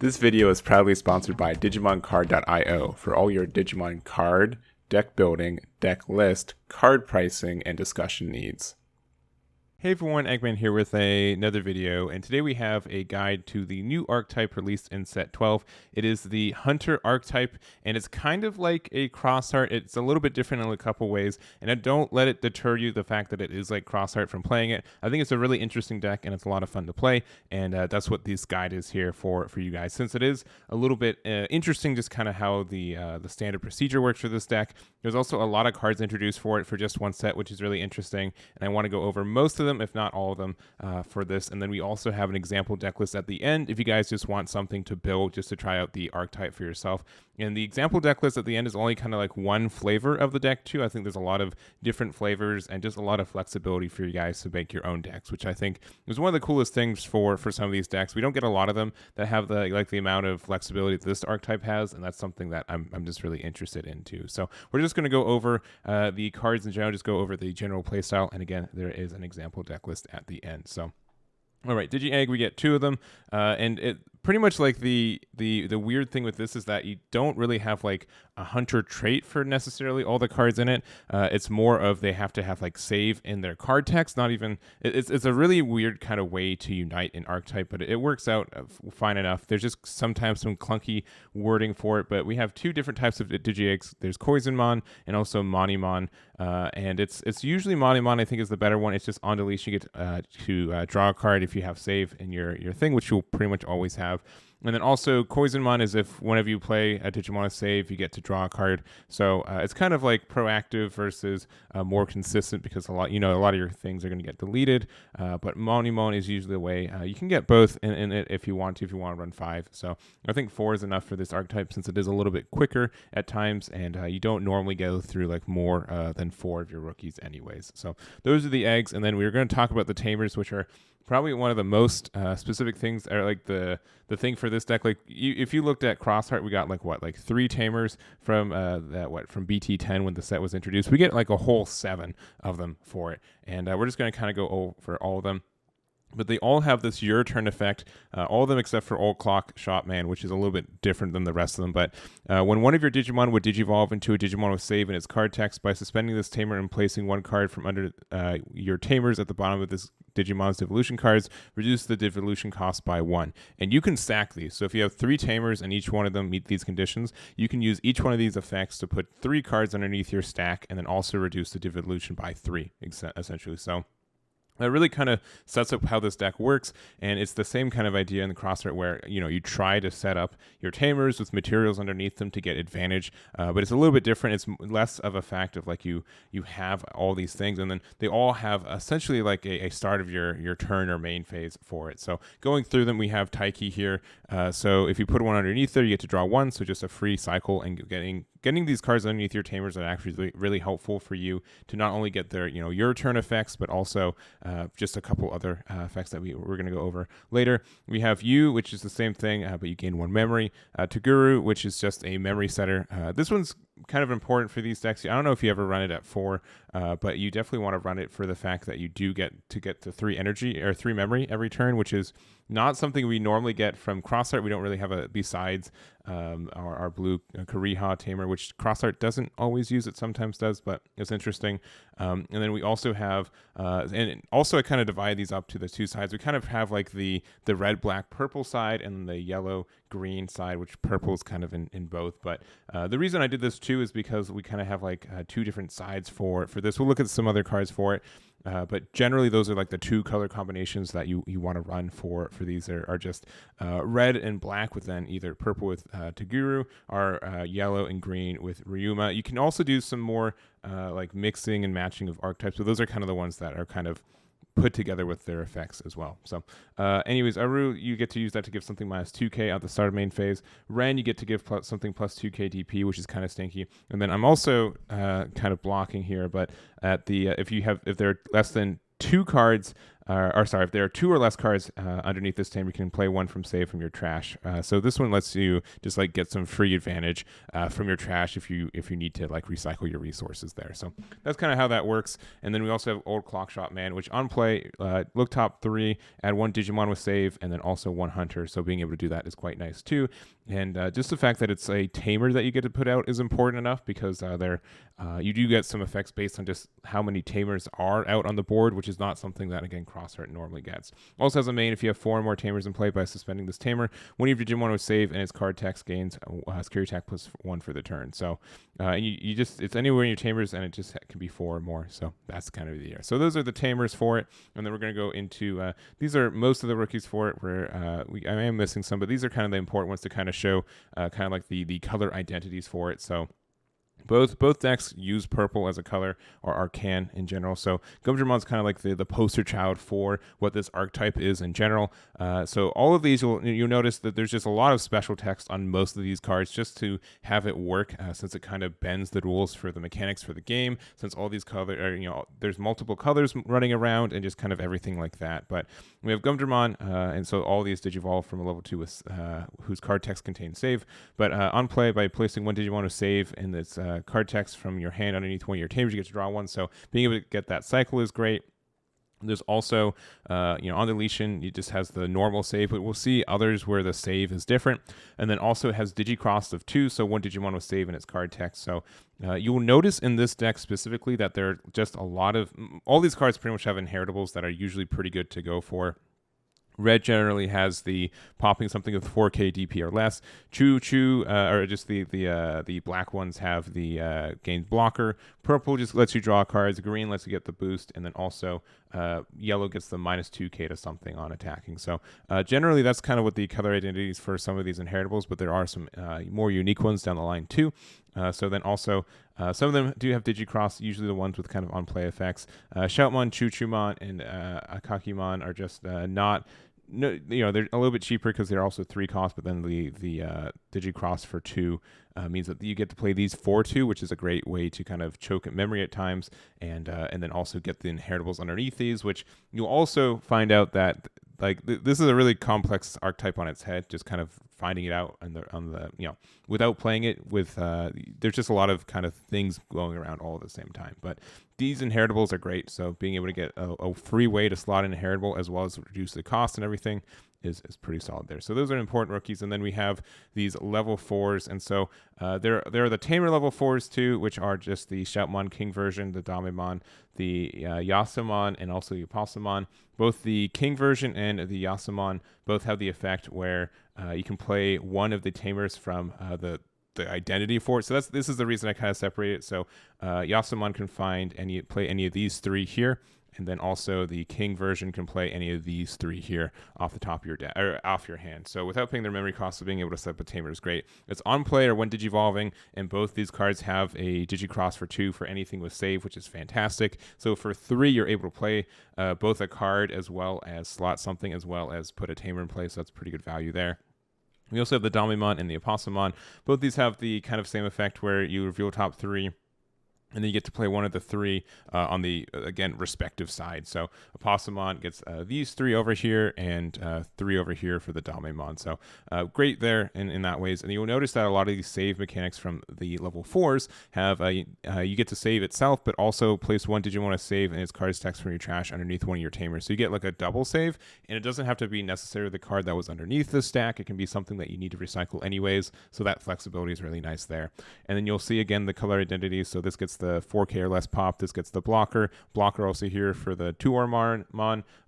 This video is proudly sponsored by DigimonCard.io for all your Digimon card, deck building, deck list, card pricing, and discussion needs. Hey everyone, Eggman here with another video, and today we have a guide to the new archetype released in set 12. It is the Hunter archetype, and it's kind of like a cross art. It's a little bit different in a couple ways, and don't let it deter you, the fact that it is like cross art, from playing it. I think it's a really interesting deck, and it's a lot of fun to play, and that's what this guide is here for you guys. Since it is a little bit interesting, just kind of how the standard procedure works for this deck. There's also a lot of cards introduced for it for just one set, which is really interesting, and I want to go over most of them, if not all of them, for this. And then we also have an example deck list at the end if you guys just want something to build, just to try out the archetype for yourself. And the example deck list at the end is only kind of like one flavor of the deck too. I think there's a lot of different flavors and just a lot of flexibility for you guys to make your own decks, which I think is one of the coolest things for some of these decks. We don't get a lot of them that have the amount of flexibility that this archetype has, and that's something that I'm just really interested in too. So we're just going to go over the cards in general, just go over the general playstyle, and again, there is an example deck list at the end. So all right, Digi-Egg, we get 2 of them, and it pretty much like the weird thing with this is that you don't really have like a hunter trait for necessarily all the cards in it. It's more of they have to have like save in their card text. Not even it's a really weird kind of way to unite an archetype, but it works out fine enough. There's just sometimes some clunky wording for it, but we have 2 different types of Digi-Eggs. There's Koizenmon and also Monimon, and it's usually Monimon I think is the better one. It's just on deletion you get to draw a card if you have save in your thing, which you'll pretty much always have. And then also Koizenmon is if whenever you play a Digimon with save, you get to draw a card. So it's kind of like proactive versus more consistent, because a lot of your things are going to get deleted. But Monimon is usually the way you can get both in it if you want to run 5. So I think 4 is enough for this archetype, since it is a little bit quicker at times, and you don't normally go through like more than 4 of your rookies anyways. So those are the eggs, and then we're going to talk about the tamers, which are probably one of the most specific things, or like the thing for this deck. Like if you looked at Crossheart, we got like 3 tamers from from BT10 when the set was introduced. We get like a whole 7 of them for it, and we're just going to kind of go over all of them. But they all have this your turn effect, all of them except for Old Clock Shopman, which is a little bit different than the rest of them. But when one of your Digimon would digivolve into a Digimon with save in its card text, by suspending this tamer and placing one card from under your tamers at the bottom of this Digimon's devolution cards, reduce the devolution cost by 1. And you can stack these. So if you have 3 tamers and each one of them meet these conditions, you can use each one of these effects to put 3 cards underneath your stack, and then also reduce the devolution by 3, essentially. So that really kind of sets up how this deck works, and it's the same kind of idea in the crossart where you try to set up your tamers with materials underneath them to get advantage, but it's a little bit different. It's less of a fact of like you have all these things, and then they all have essentially like a start of your turn or main phase for it. So going through them, we have Taiki here. So if you put one underneath there, you get to draw 1, so just a free cycle, and getting these cards underneath your tamers are actually really helpful for you to not only get their your turn effects, but also just a couple other effects that we're going to go over later. We have You, which is the same thing, but you gain 1 memory. Toguru, which is just a memory setter. This one's kind of important for these decks. I don't know if you ever run it at 4, but you definitely want to run it for the fact that you do get to 3 energy or 3 memory every turn, which is not something we normally get from Crossart. We don't really have besides our blue Kariha tamer, which Crossart doesn't always use. It sometimes does, but it's interesting. And then we also have, and also I kind of divide these up to the 2 sides. We kind of have like the red, black, purple side, and the yellow, green side, which purple is kind of in both. But the reason I did this too is because we kind of have like 2 different sides for this. We'll look at some other cards for it. But generally, those are like the 2 color combinations that you want to run for these are just red and black with then either purple with Toguru, or yellow and green with Ryuma. You can also do some more like mixing and matching of archetypes, but those are kind of the ones that are kind of put together with their effects as well. So anyways, Aru, you get to use that to give something minus 2k at the start of main phase. Ren, you get to give something plus 2k DP, which is kind of stinky. And then I'm also kind of blocking here, but at the if there are less than 2 cards or sorry, if there are 2 or less cards underneath this tamer, you can play one from save from your trash. So this one lets you just like get some free advantage from your trash if you need to like recycle your resources there. So that's kind of how that works. And then we also have Old Clockshot Man, which on play, look top 3, add 1 Digimon with save, and then also 1 Hunter. So being able to do that is quite nice too. And just the fact that it's a tamer that you get to put out is important enough, because you do get some effects based on just how many tamers are out on the board, which is not something that, again, Crossheart normally gets. Also has a main, if you have 4 or more tamers in play by suspending this tamer, when you have Digimon with save and its card text gains security attack +1 for the turn. So you just, it's anywhere in your tamers, and it just can be 4 or more. So that's kind of the year. So those are the tamers for it. And then we're going to go into, these are most of the rookies for it, where I am missing some, but these are kind of the important ones to kind of show kind of like the color identities for it. So both decks use purple as a color, or can in general. So Gumdramon's kind of like the poster child for what this archetype is in general. So all of these, you'll notice that there's just a lot of special text on most of these cards just to have it work, since it kind of bends the rules for the mechanics for the game, since all these colors are, there's multiple colors running around and just kind of everything like that. But we have Gumdramon, and so all these Digivolve from a level 2 with, whose card text contains save. But on play, by placing 1 Digimon with save in this card text from your hand underneath one of your tamers, you get to draw 1. So being able to get that cycle is great. There's also, on deletion, it just has the normal save, but we'll see others where the save is different. And then also it has Digicross of 2, so 1 Digimon with save in its card text. So you will notice in this deck specifically that there are just a lot of, all these cards pretty much have inheritables that are usually pretty good to go for. Red generally has the popping something with 4k DP or less. Choo, or just the black ones have the gains blocker. Purple just lets you draw cards. Green lets you get the boost, and then also yellow gets the -2k to something on attacking. So generally that's kind of what the color identities for some of these inheritables, but there are some more unique ones down the line too. So then also, some of them do have Digicross, usually the ones with kind of on-play effects. Shoutmon, Choo-Choo-Mon, and Akakimon are just not... No, they're a little bit cheaper because they're also 3 cost, but then the Digicross for 2 means that you get to play these for 2, which is a great way to kind of choke at memory at times, and then also get the inheritables underneath these, which you'll also find out that this is a really complex archetype on its head, just kind of finding it out on the without playing it with there's just a lot of kind of things going around all at the same time. But these inheritables are great, so being able to get a free way to slot in inheritable as well as reduce the cost and everything is pretty solid there. So those are important rookies. And then we have these level 4s, and so there are the tamer level 4s too, which are just the Shoutmon King version, the Damemon, the Yasamon, and also the Apassamon. Both the King version and the Yasamon both have the effect where you can play one of the tamers from the identity for it. So this is the reason I kind of separate it. So Yasamon can play any of these 3 here, and then also the King version can play any of these 3 here off the top of your deck or off your hand. So without paying their memory costs, of being able to set up a tamer is great. It's on play or when Digivolving, and both these cards have a Digicross for 2 for anything with save, which is fantastic. So for 3, you're able to play both a card as well as slot something, as well as put a tamer in play. So that's pretty good value there. We also have the Damemon and the Apassamon. Both these have the kind of same effect where you reveal top 3, and then you get to play one of the 3 on the, again, respective side. So Apassamon gets these 3 over here and 3 over here for the Damemon. So great there in that ways. And you'll notice that a lot of these save mechanics from the level 4s have, you get to save itself, but also place 1 Digimon to save and its card's text from your trash underneath one of your tamers. So you get like a double save, and it doesn't have to be necessarily the card that was underneath the stack. It can be something that you need to recycle anyways. So that flexibility is really nice there. And then you'll see again the color identities. So this gets the 4k or less pop. This gets the blocker also here for the 2 Ormon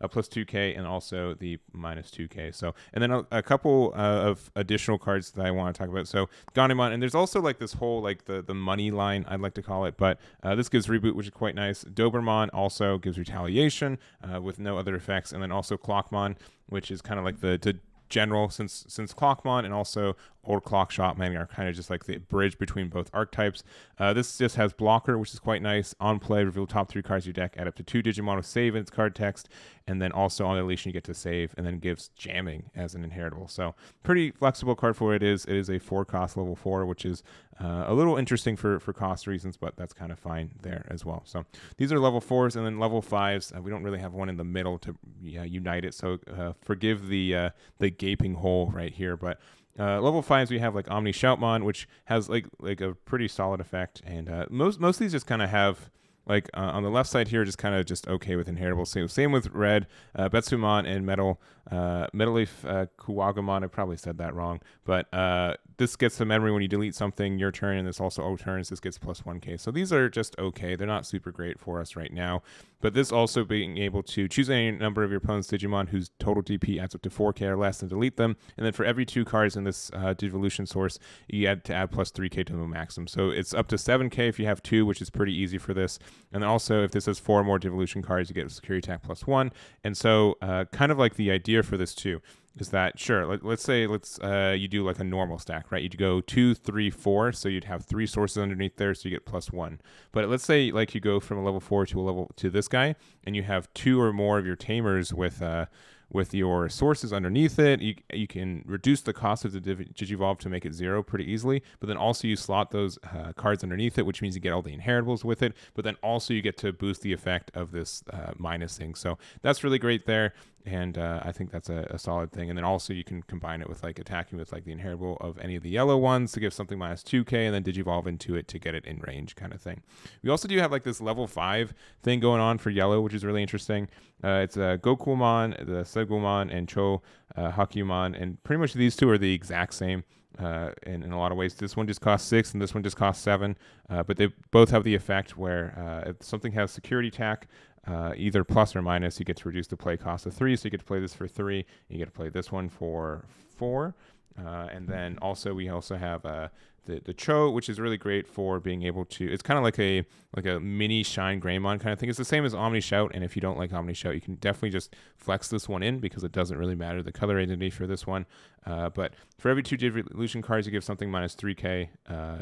plus 2k, and also the -2k. So, and then a couple of additional cards that I want to talk about. So Ganemon, and there's also like this whole like the money line, I'd like to call it, but this gives reboot, which is quite nice. Dobermon also gives retaliation with no other effects, and then also Clockmon, which is kind of like the general, since Clockmon and also Old Clockshot Man are kind of just like the bridge between both archetypes. This just has blocker, which is quite nice. On play, reveal top 3 cards of your deck, add up to 2 Digimon with save in its card text, and then also on deletion you get to save, and then gives jamming as an inheritable. So pretty flexible card for what it is. It is a 4 cost level 4, which is A little interesting for cost reasons, but that's kind of fine there as well. So these are level 4s, and then level 5s. We don't really have one in the middle to unite it, so forgive the gaping hole right here. But level 5s we have like Omni Shoutmon, which has like a pretty solid effect, and most of these just kind of have like on the left side here, just kind of just okay with inheritable. Same with red, Betsumon and Metal Leaf Kuwagamon. I probably said that wrong, but this gets the memory when you delete something your turn, and this also O turns. This gets plus 1k. So these are just okay. They're not super great for us right now, but this also being able to choose any number of your opponent's Digimon whose total DP adds up to 4k or less and delete them, and then for every 2 cards in this Digivolution source, you add plus 3k to the maximum. So it's up to 7k if you have 2, which is pretty easy for this. And then also if this has 4 more Digivolution cards, you get security attack plus 1. And so kind of like the idea for this too is that, sure, let's say you do like a normal stack, right? You'd go 2, 3, 4, so you'd have 3 sources underneath there, so you get plus 1. But let's say like you go from a level 4 to this guy, and you have 2 or more of your tamers with your sources underneath it. You can reduce the cost of the Digivolve to make it 0 pretty easily, but then also you slot those cards underneath it, which means you get all the inheritables with it, but then also you get to boost the effect of this minus thing. So that's really great there, and I think that's a solid thing. And then also you can combine it with like attacking with like the inheritable of any of the yellow ones to give something minus 2k, and then Digivolve into it to get it in range kind of thing. We also do have like this level 5 thing going on for yellow, which is really interesting. It's Gokumon, the Segumon, and Cho Hakyumon, and pretty much these two are the exact same in a lot of ways. This one just costs 6, and this one just costs 7, but they both have the effect where if something has security attack, either plus or minus, you get to reduce the play cost of 3, so you get to play this for 3, you get to play this one for 4, and then also we also have the Cho, which is really great for being able to, it's kind of like a mini Shine Greymon kind of thing. It's the same as Omni Shout, and if you don't like Omni Shout, you can definitely just flex this one in because it doesn't really matter the color identity for this one. But for every 2 Digivolution cards, you give something minus 3k,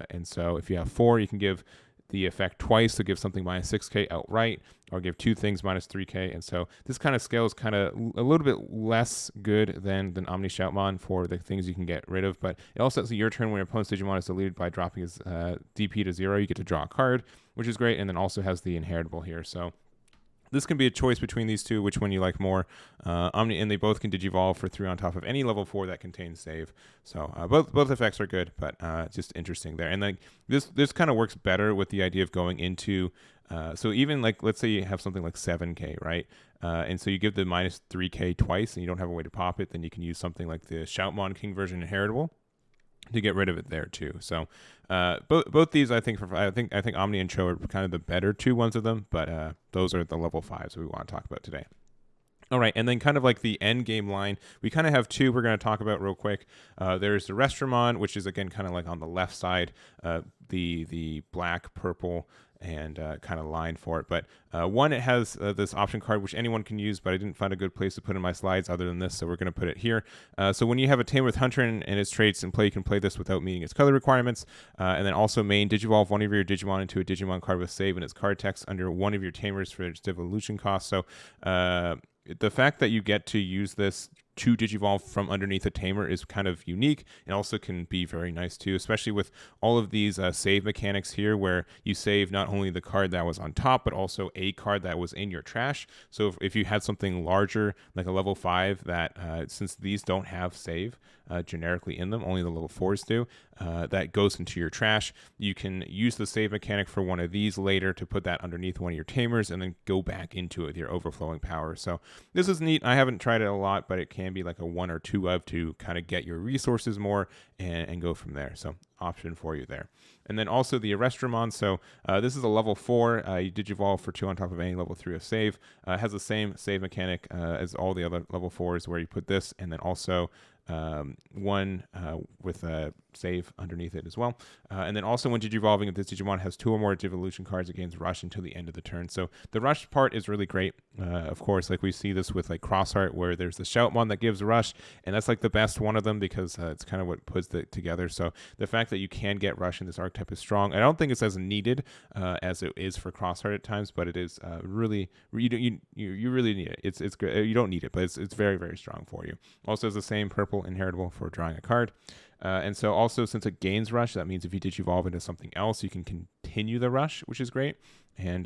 and so if you have 4, you can give the effect twice to give something minus 6k outright, or give 2 things minus 3k. And so this kind of scale is kind of a little bit less good than Omni Shoutmon for the things you can get rid of, but it also says your turn when your opponent's Digimon is deleted by dropping his DP to 0, you get to draw a card, which is great, and then also has the inheritable here. So this can be a choice between these two, which one you like more. And they both can Digivolve for 3 on top of any level 4 that contains save. So both effects are good, but just interesting there. And like this kind of works better with the idea of going into. So even like let's say you have something like 7k, right? And so you give the minus 3k twice, and you don't have a way to pop it. Then you can use something like the Shoutmon King version inheritable to get rid of it there too. So both these I think Omni and Cho are kind of the better 2 ones of them, but those are the level 5s we want to talk about today. All right, and then kind of like the end game line, we kind of have 2 we're going to talk about real quick. There's the Restramon, which is again kind of like on the left side, the black, purple, and kind of line for it. But one, it has this option card, which anyone can use, but I didn't find a good place to put in my slides other than this, so we're going to put it here. So when you have a Tamer with Hunter and its traits in play, you can play this without meeting its color requirements. And then also main, Digivolve one of your Digimon into a Digimon card with save and its card text under one of your Tamers for its Digivolution cost. So the fact that you get to use this to Digivolve from underneath a Tamer is kind of unique, and also can be very nice too, especially with all of these save mechanics here, where you save not only the card that was on top, but also a card that was in your trash. So if you had something larger, like a level 5, that since these don't have save generically in them, only the level 4s do, that goes into your trash, you can use the save mechanic for one of these later to put that underneath one of your Tamers, and then go back into it with your overflowing power. So this is neat. I haven't tried it a lot, but it can be like a 1 or 2 of to kind of get your resources more and go from there. So option for you there. And then also the Arrestramon. So this is a level 4. You Digivolve for 2 on top of any level 3 of save. It has the same save mechanic as all the other level 4s, where you put this, and then also one with a save underneath it as well. And then also when Digivolving, if this Digimon has 2 or more Digivolution cards, it gains Rush until the end of the turn. So the Rush part is really great. Of course, like we see this with like Crossheart, where there's the Shoutmon that gives Rush, and that's like the best one of them because it's kind of what puts it together. So the fact that you can get Rush in this archetype is strong. I don't think it's as needed as it is for Crossheart at times, but it is really, you really need it. It's good. You don't need it, but it's very, very strong for you. Also has the same purple inheritable for drawing a card. And so also since it gains rush, that means if you digivolve into something else, you can continue the rush, which is great. And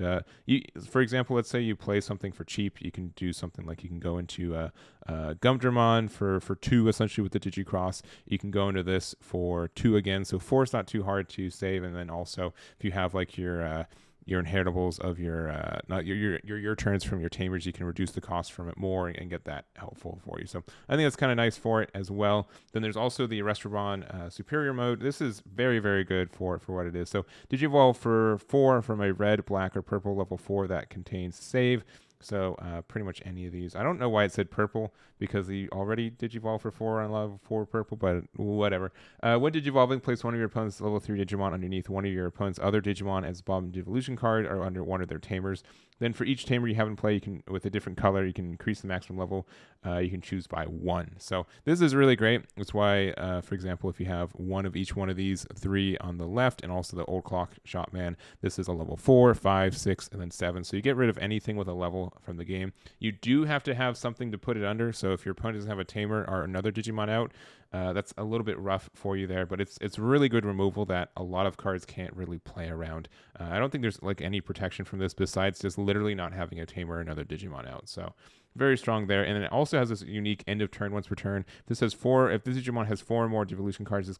for example, let's say you play something for cheap, you can do something like you can go into Gumdramon for 2 essentially with the Digicross. You can go into this for 2 again, so 4 is not too hard to save. And then also if you have like your inheritables of your turns from your tamers, you can reduce the cost from it more and get that helpful for you. So I think that's kind of nice for it as well. Then there's also the Restaurant Superior mode. This is very, very good for what it is. So Digivolve for 4 from a red, black, or purple level 4 that contains save. So pretty much any of these. I don't know why it said purple, because he already Digivolve for 4 on level 4 purple, but whatever. When Digivolving, place one of your opponent's level 3 Digimon underneath one of your opponent's other Digimon as bottom Devolution card or under one of their tamers. Then for each tamer you have in play, you can, with a different color, you can increase the maximum level. You can choose by 1. So this is really great. That's why, for example, if you have one of each one of these 3 on the left and also the Old Clock Shop Man, this is a level 4, 5, 6, and then 7. So you get rid of anything with a level from the game. You do have to have something to put it under. So if your opponent doesn't have a tamer or another Digimon out, that's a little bit rough for you there, but it's really good removal that a lot of cards can't really play around. I don't think there's like any protection from this besides just literally not having a tamer or another Digimon out. So very strong there. And then it also has this unique end of turn once per turn. This has 4. If this Digimon has 4 or more Devolution cards, this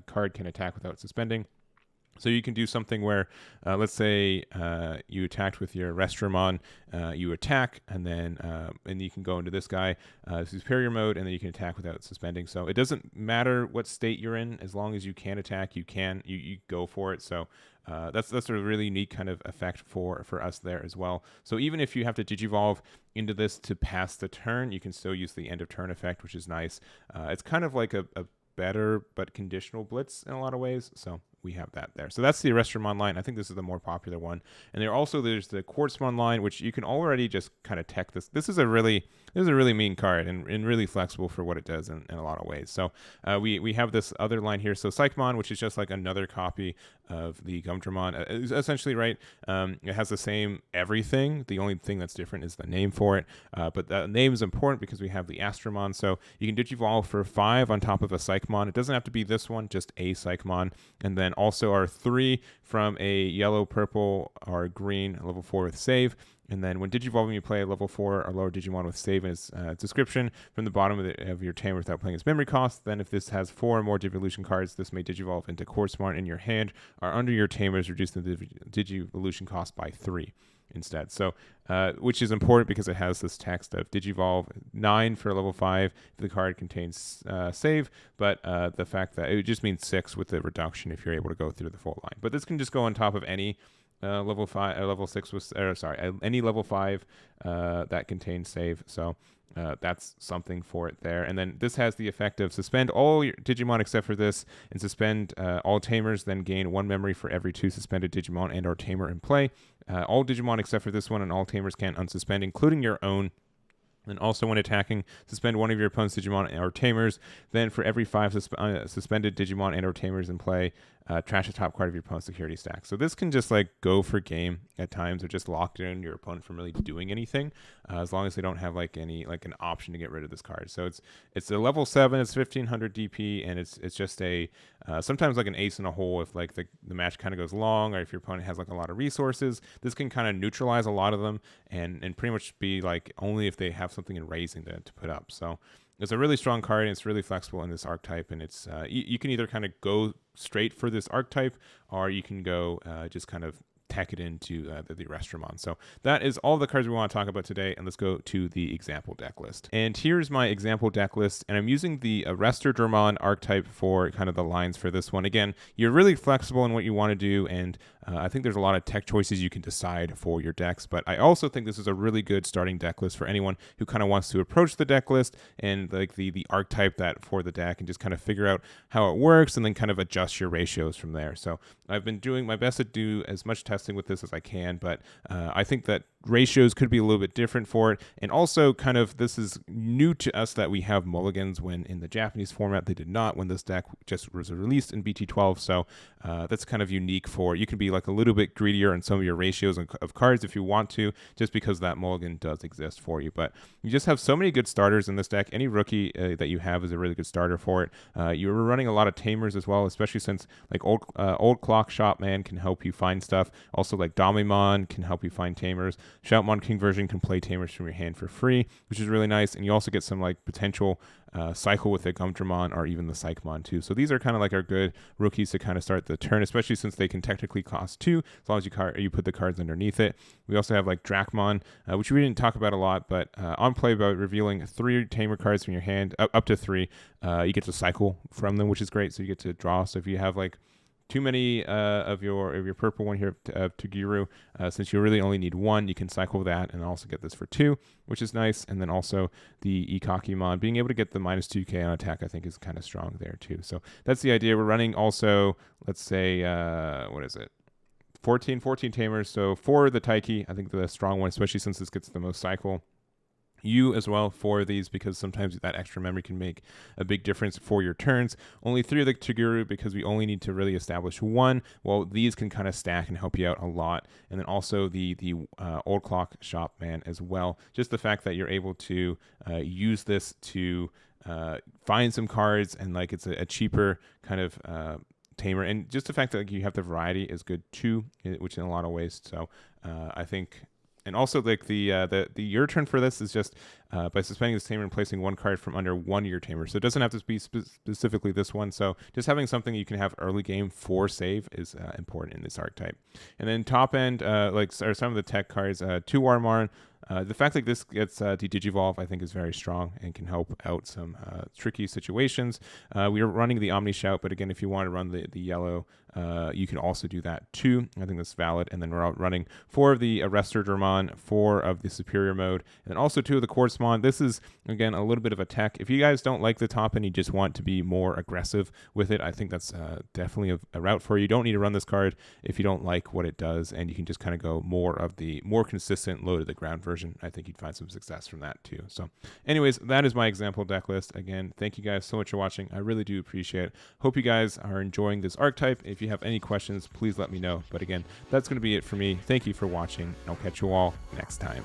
card can attack without suspending. So you can do something where, let's say you attacked with your Restramon, you attack, and then and you can go into this guy, Superior mode, and then you can attack without suspending. So it doesn't matter what state you're in, as long as you can attack, you go for it. So that's a really unique kind of effect for us there as well. So even if you have to Digivolve into this to pass the turn, you can still use the end of turn effect, which is nice. It's kind of like a better but conditional blitz in a lot of ways. So we have that there. So that's the Restramon line. I think this is the more popular one. And there's the Quartzmon line, which you can already just kind of tech this. This is a really mean card and really flexible for what it does in a lot of ways. So we have this other line here. So Psychmon, which is just like another copy of the Gumdramon, essentially, right? It has the same everything. The only thing that's different is the name for it. But the name is important because we have the Astromon. So you can Digivolve for 5 on top of a Psychmon. It doesn't have to be this one, just a Psychmon. And then also our 3 from a yellow, purple, or green level 4 with save. And then when Digivolving, you play a level 4 or lower Digimon with save in its description from the bottom of your tamer without playing its memory cost. Then if this has 4 or more Digivolution cards, this may Digivolve into Quartzmon in your hand or under your tamers, reducing the Digivolution cost by 3 instead. So which is important because it has this text of Digivolve 9 for level 5 if the card contains save, but the fact that it just means 6 with the reduction if you're able to go through the full line. But this can just go on top of any level 5, level 6 was, any level 5 that contains save. So that's something for it there. And then this has the effect of suspend all your Digimon except for this, and suspend all tamers, then gain 1 memory for every 2 suspended Digimon and or tamer in play. All Digimon except for this one and all tamers can unsuspend, including your own. And also when attacking, suspend one of your opponent's Digimon or tamers. Then for every 5 suspended Digimon and or tamers in play, trash the top card of your opponent's security stack. So this can just like go for game at times, or just lock in your opponent from really doing anything, as long as they don't have like an option to get rid of this card. So it's a level 7, it's 1500 DP, and it's just a sometimes like an ace in a hole if like the match kind of goes long, or if your opponent has like a lot of resources. This can kind of neutralize a lot of them and pretty much be like only if they have something in raising to put up. So it's a really strong card, and it's really flexible in this archetype, and it's you can either kind of go straight for this archetype, or you can go just kind of tack it into the Restramon. So that is all the cards we want to talk about today, and let's go to the example deck list. And here's my example deck list, and I'm using the Restramon archetype for kind of the lines for this one. Again, you're really flexible in what you want to do, and I think there's a lot of tech choices you can decide for your decks, but I also think this is a really good starting deck list for anyone who kind of wants to approach the deck list and like the archetype that for the deck, and just kind of figure out how it works and then kind of adjust your ratios from there. So I've been doing my best to do as much testing with this as I can, but I think that ratios could be a little bit different for it. And also kind of this is new to us that we have mulligans, when in the Japanese format they did not when this deck just was released in BT12. So that's kind of unique for, you can be like like a little bit greedier on some of your ratios of cards if you want to, just because that mulligan does exist for you. But you just have so many good starters in this deck. Any rookie that you have is a really good starter for it. You're running a lot of tamers as well, especially since like old Clock Shop Man can help you find stuff. Also like Digimon can help you find tamers. Shoutmon King version can play tamers from your hand for free, which is really nice. And you also get some like potential cycle with the Gumdramon or even the Psychmon too. So these are kind of like our good rookies to kind of start the turn, especially since they can technically cost 2 as long as you put the cards underneath it. We also have like Dracmon, which we didn't talk about a lot, but on play by revealing 3 tamer cards from your hand, up to 3, you get to cycle from them, which is great. So you get to draw. So if you have like too many of your purple one here of Toguro, since you really only need 1, you can cycle that and also get this for 2, which is nice. And then also the Ikakimon, being able to get the -2k on attack, I think is kind of strong there too. So that's the idea. We're running also, let's say, what is it? 14 tamers. So for the Taiki, I think the strong one, especially since this gets the most cycle. You as well for these, because sometimes that extra memory can make a big difference for your turns. Only 3 of the Toguro because we only need to really establish 1. Well, these can kind of stack and help you out a lot. And then also the Old Clock Shop Man as well. Just the fact that you're able to use this to find some cards, and like it's a cheaper kind of tamer, and just the fact that like, you have the variety is good too, which in a lot of ways. So I think. And also, like the your turn for this is just by suspending this tamer and placing 1 card from under 1 of your tamer. So it doesn't have to be specifically this one. So just having something you can have early game for save is important in this archetype. And then top end, like are some of the tech cards, 2 Warmar. The fact that this gets de-digivolve, I think, is very strong and can help out some tricky situations. We are running the Omni Shout, but again, if you want to run the yellow, you can also do that too. I think that's valid. And then we're running 4 of the Arrestor Dramon, 4 of the Superior Mode, and then also 2 of the Quartzmon. This is, again, a little bit of a tech. If you guys don't like the top end, you just want to be more aggressive with it, I think that's definitely a route for you. You don't need to run this card if you don't like what it does, and you can just kind of go more of the more consistent low to the ground version. I think you'd find some success from that too. So anyways, that is my example deck list. Again, thank you guys so much for watching. I really do appreciate it. Hope you guys are enjoying this archetype. If you have any questions, please let me know. But again, that's going to be it for me. Thank you for watching. I'll catch you all next time.